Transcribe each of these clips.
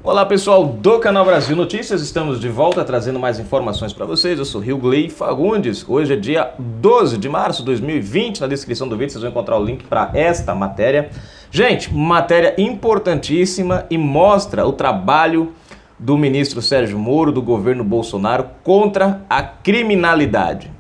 Olá pessoal do canal Brasil Notícias, estamos de volta trazendo mais informações para vocês. Eu sou Rilgley Fagundes. Hoje é dia 12 de março de 2020. Na descrição do vídeo vocês vão encontrar o link para esta matéria. Gente, matéria importantíssima e mostra o trabalho do ministro Sérgio Moro, do governo Bolsonaro, contra a criminalidade.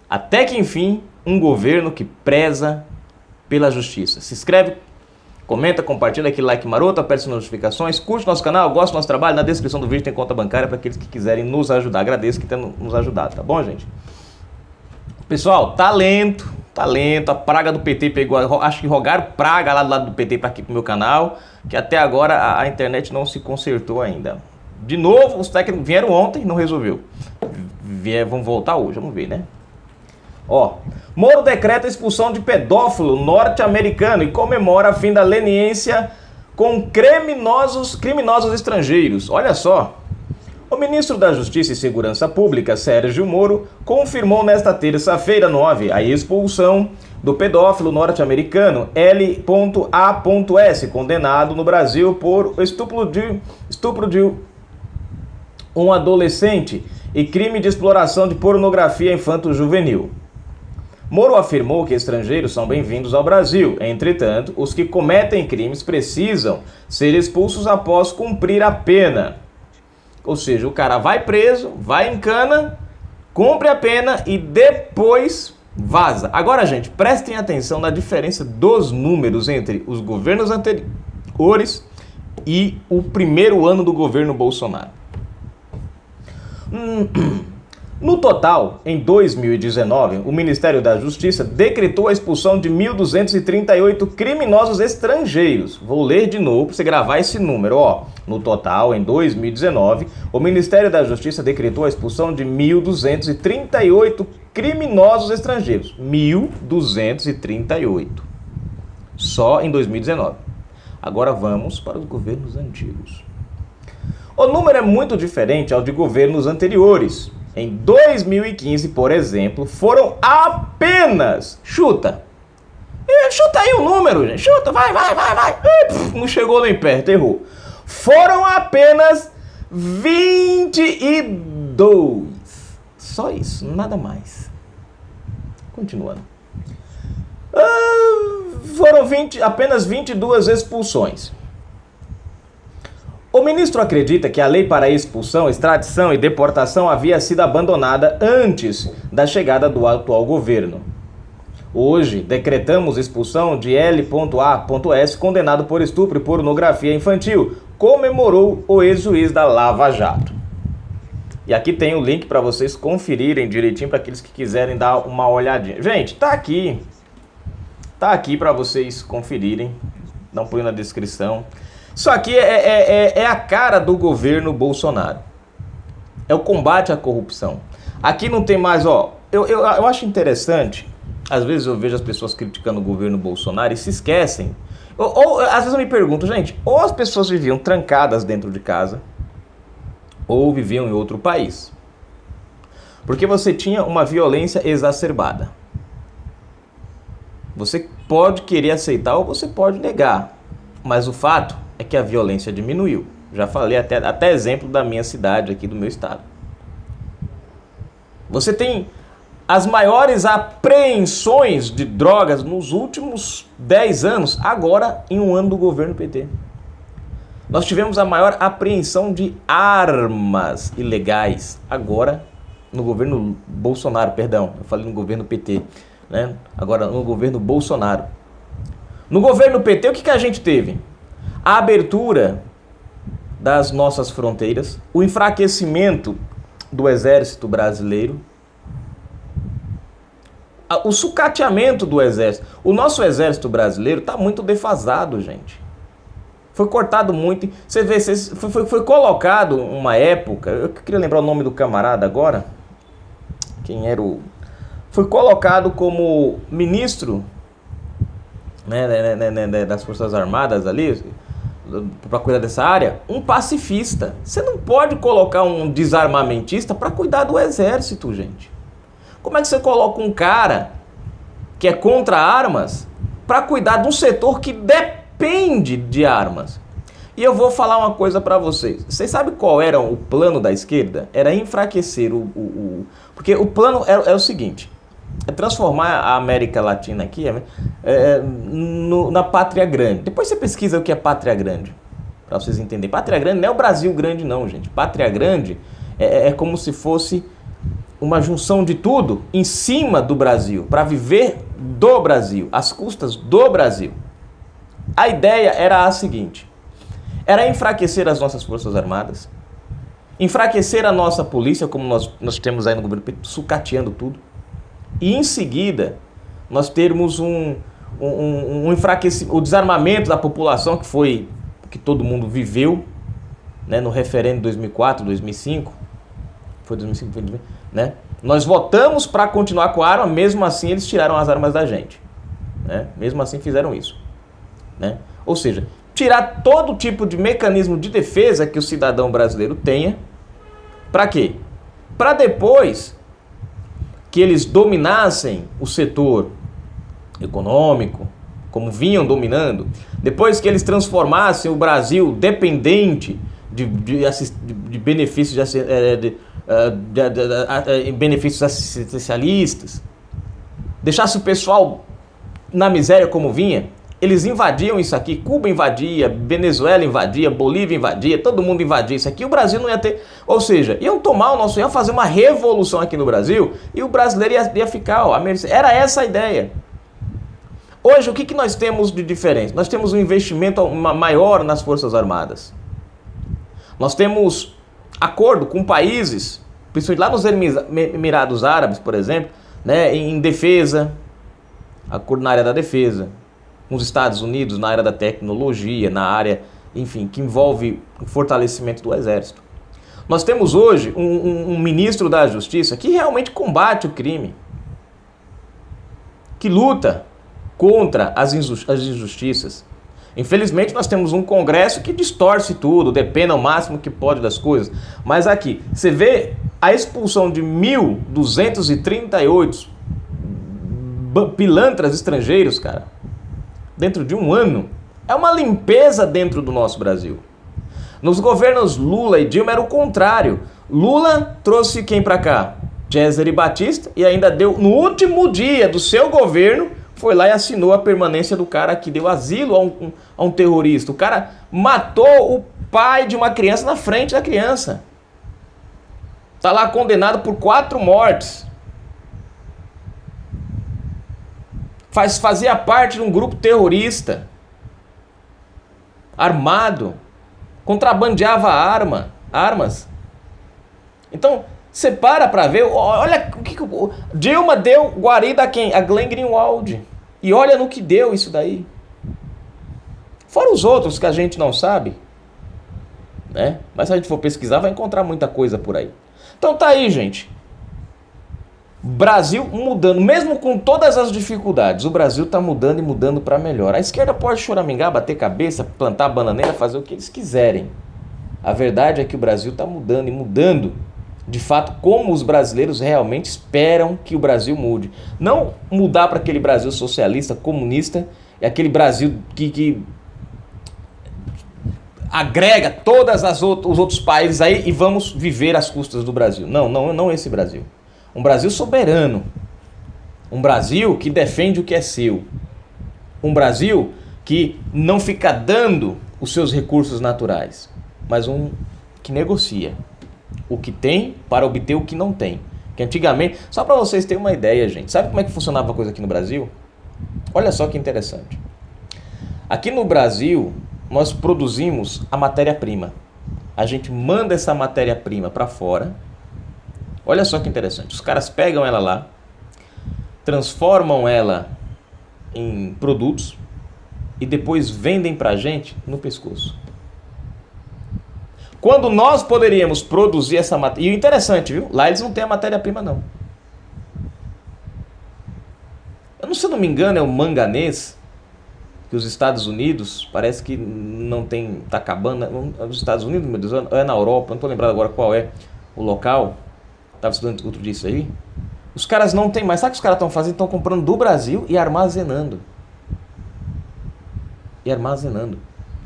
Até que enfim, um governo que preza pela justiça. Se inscreve, comenta, compartilha aquele like maroto, aperte as notificações, curte nosso canal, gosta do nosso trabalho. Na descrição do vídeo tem conta bancária para aqueles que quiserem nos ajudar. Agradeço que tenham nos ajudado, tá bom, gente? Pessoal, talento, a praga do PT pegou, acho que rogaram praga lá do lado do PT para aqui pro meu canal, que até agora a internet não se consertou ainda. De novo, os técnicos vieram ontem e não resolveu. Vão voltar hoje, vamos ver, né? Ó, Moro decreta expulsão de pedófilo norte-americano e comemora fim da leniência com criminosos estrangeiros. Olha só. O ministro da Justiça e Segurança Pública, Sérgio Moro, confirmou nesta terça-feira 9 a expulsão do pedófilo norte-americano L.A.S., condenado no Brasil por estupro de um adolescente e crime de exploração de pornografia infanto-juvenil. Moro afirmou que estrangeiros são bem-vindos ao Brasil. Entretanto, os que cometem crimes precisam ser expulsos após cumprir a pena. Ou seja, o cara vai preso, vai em cana, cumpre a pena e depois vaza. Agora, gente, prestem atenção na diferença dos números entre os governos anteriores e o primeiro ano do governo Bolsonaro. No total, em 2019, o Ministério da Justiça decretou a expulsão de 1.238 criminosos estrangeiros. Vou ler de novo para você gravar esse número. Ó. No total, em 2019, o Ministério da Justiça decretou a expulsão de 1.238 criminosos estrangeiros. 1.238. Só em 2019. Agora vamos para os governos antigos. O número é muito diferente ao de governos anteriores. Em 2015, por exemplo, foram apenas... Chuta aí o número, gente. Chuta, vai. Não chegou nem perto, errou. Foram apenas 22. Só isso, nada mais. Continuando. Foram apenas 22 expulsões. O ministro acredita que a lei para expulsão, extradição e deportação havia sido abandonada antes da chegada do atual governo. Hoje, decretamos expulsão de L.A.S., condenado por estupro e pornografia infantil, comemorou o ex-juiz da Lava Jato. E aqui tem o link para vocês conferirem direitinho, para aqueles que quiserem dar uma olhadinha. Gente, tá aqui para vocês conferirem, dá um pulinho na descrição. Isso aqui é a cara do governo Bolsonaro. É o combate à corrupção. Aqui não tem mais, ó. Eu acho interessante, às vezes eu vejo as pessoas criticando o governo Bolsonaro e se esquecem. Ou às vezes eu me pergunto, gente, ou as pessoas viviam trancadas dentro de casa, ou viviam em outro país. Porque você tinha uma violência exacerbada. Você pode querer aceitar ou você pode negar. Mas o fato é que a violência diminuiu. Já falei até exemplo da minha cidade aqui, do meu estado. Você tem as maiores apreensões de drogas nos últimos 10 anos, agora em um ano do governo PT. Nós tivemos a maior apreensão de armas ilegais, agora no governo Bolsonaro, perdão, eu falei no governo PT, né? Agora no governo Bolsonaro. No governo PT, o que a gente teve? A abertura das nossas fronteiras, o enfraquecimento do exército brasileiro, o sucateamento do exército. O nosso exército brasileiro está muito defasado, gente. Foi cortado muito. Você vê, foi colocado uma época, eu queria lembrar o nome do camarada agora, quem era o... Foi colocado como ministro, né, das Forças Armadas ali, para cuidar dessa área, um pacifista. Você não pode colocar um desarmamentista para cuidar do exército, gente. Como é que você coloca um cara que é contra armas para cuidar de um setor que depende de armas? E eu vou falar uma coisa para vocês. Vocês sabem qual era o plano da esquerda? Era enfraquecer porque o plano é o seguinte: é transformar a América Latina aqui na pátria grande. Depois você pesquisa o que é pátria grande, para vocês entenderem. Pátria grande não é o Brasil grande não, gente. Pátria grande é como se fosse uma junção de tudo em cima do Brasil, para viver do Brasil, às custas do Brasil. A ideia era a seguinte: era enfraquecer as nossas Forças Armadas, enfraquecer a nossa polícia, como nós temos aí no governo, sucateando tudo, e em seguida nós termos um enfraquecimento, o desarmamento da população, que foi que todo mundo viveu, né, no referendo de 2004, 2005, foi 2005, né? Nós votamos para continuar com a arma, mesmo assim eles tiraram as armas da gente, né? Mesmo assim fizeram isso, né? Ou seja, tirar todo tipo de mecanismo de defesa que o cidadão brasileiro tenha. Para quê? Para depois que eles dominassem o setor econômico, como vinham dominando, depois que eles transformassem o Brasil dependente de benefícios, benefícios assistencialistas, deixasse o pessoal na miséria como vinha, eles invadiam isso aqui. Cuba invadia, Venezuela invadia, Bolívia invadia, todo mundo invadia isso aqui. O Brasil não ia ter... Ou seja, iam fazer uma revolução aqui no Brasil e o brasileiro ia ficar... Era essa a ideia. Hoje, o que nós temos de diferente? Nós temos um investimento maior nas Forças Armadas. Nós temos acordo com países, principalmente lá nos Emirados Árabes, por exemplo, né, em defesa, acordo na área da defesa, com os Estados Unidos na área da tecnologia, na área, enfim, que envolve o fortalecimento do Exército. Nós temos hoje um ministro da Justiça que realmente combate o crime, que luta contra as injustiças. Infelizmente nós temos um Congresso que distorce tudo, depende ao máximo que pode das coisas. Mas aqui, você vê a expulsão de 1.238 pilantras estrangeiros, cara, dentro de um ano. É uma limpeza dentro do nosso Brasil. Nos governos Lula e Dilma era o contrário. Lula trouxe quem pra cá? Cesare Batista, e ainda deu, no último dia do seu governo, foi lá e assinou a permanência do cara que deu asilo a um terrorista. O cara matou o pai de uma criança na frente da criança. Está lá condenado por 4 mortes. Fazia parte de um grupo terrorista, armado, contrabandeava armas. Então, você para ver, olha o que Dilma deu guarida a quem? A Glenn Greenwald. E olha no que deu isso daí. Fora os outros que a gente não sabe, né? Mas se a gente for pesquisar, vai encontrar muita coisa por aí. Então tá aí, gente. Brasil mudando, mesmo com todas as dificuldades, o Brasil tá mudando e mudando para melhor. A esquerda pode choramingar, bater cabeça, plantar bananeira, fazer o que eles quiserem. A verdade é que o Brasil tá mudando e mudando, de fato, como os brasileiros realmente esperam que o Brasil mude. Não mudar para aquele Brasil socialista, comunista, é aquele Brasil que agrega todos os outros países aí e vamos viver às custas do Brasil. Não esse Brasil. Um Brasil soberano. Um Brasil que defende o que é seu. Um Brasil que não fica dando os seus recursos naturais, mas um que negocia o que tem para obter o que não tem. Que antigamente, só para vocês terem uma ideia, gente, sabe como é que funcionava a coisa aqui no Brasil? Olha só que interessante. Aqui no Brasil, nós produzimos a matéria-prima. A gente manda essa matéria-prima para fora. Olha só que interessante. Os caras pegam ela lá, transformam ela em produtos e depois vendem pra gente no pescoço. Quando nós poderíamos produzir essa matéria... E o interessante, viu? Lá eles não têm a matéria-prima, não. Se eu não me engano, é o manganês, que os Estados Unidos, parece que não tem... Tá acabando... Os Estados Unidos, meu Deus, ou é na Europa, não estou lembrado agora qual é o local. Estava estudando outro dia isso aí. Os caras não tem mais. Sabe o que os caras estão fazendo? Estão comprando do Brasil e armazenando.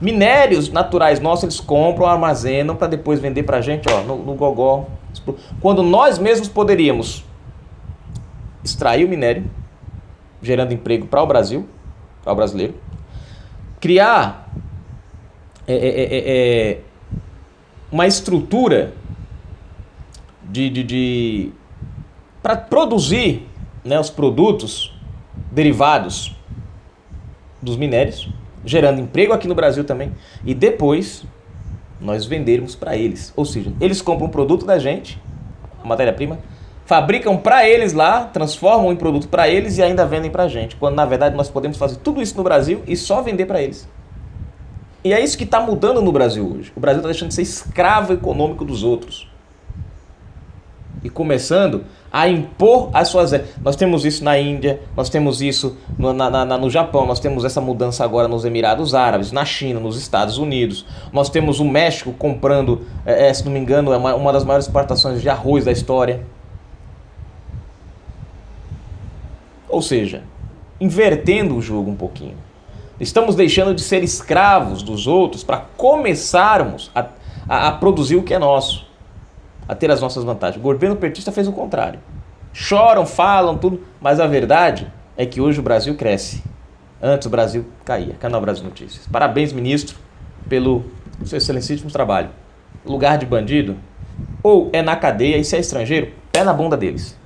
Minérios naturais nossos, eles compram, armazenam para depois vender para a gente, ó, no gogó. Quando nós mesmos poderíamos extrair o minério, gerando emprego para o Brasil, para o brasileiro, criar uma estrutura para produzir, né, os produtos derivados dos minérios, gerando emprego aqui no Brasil também, e depois nós vendermos para eles. Ou seja, eles compram um produto da gente, a matéria-prima, fabricam para eles lá, transformam em produto para eles e ainda vendem para a gente, quando na verdade nós podemos fazer tudo isso no Brasil e só vender para eles. E é isso que está mudando no Brasil hoje. O Brasil está deixando de ser escravo econômico dos outros e começando a impor as suas... Nós temos isso na Índia, nós temos isso no Japão, nós temos essa mudança agora nos Emirados Árabes, na China, nos Estados Unidos. Nós temos o México comprando, se não me engano, é uma das maiores exportações de arroz da história. Ou seja, invertendo o jogo um pouquinho. Estamos deixando de ser escravos dos outros para começarmos a produzir o que é nosso, a ter as nossas vantagens. O governo petista fez o contrário. Choram, falam, tudo, mas a verdade é que hoje o Brasil cresce. Antes o Brasil caía. Canal Brasil Notícias. Parabéns, ministro, pelo seu excelentíssimo trabalho. Lugar de bandido, ou é na cadeia, e se é estrangeiro, pé na bunda deles.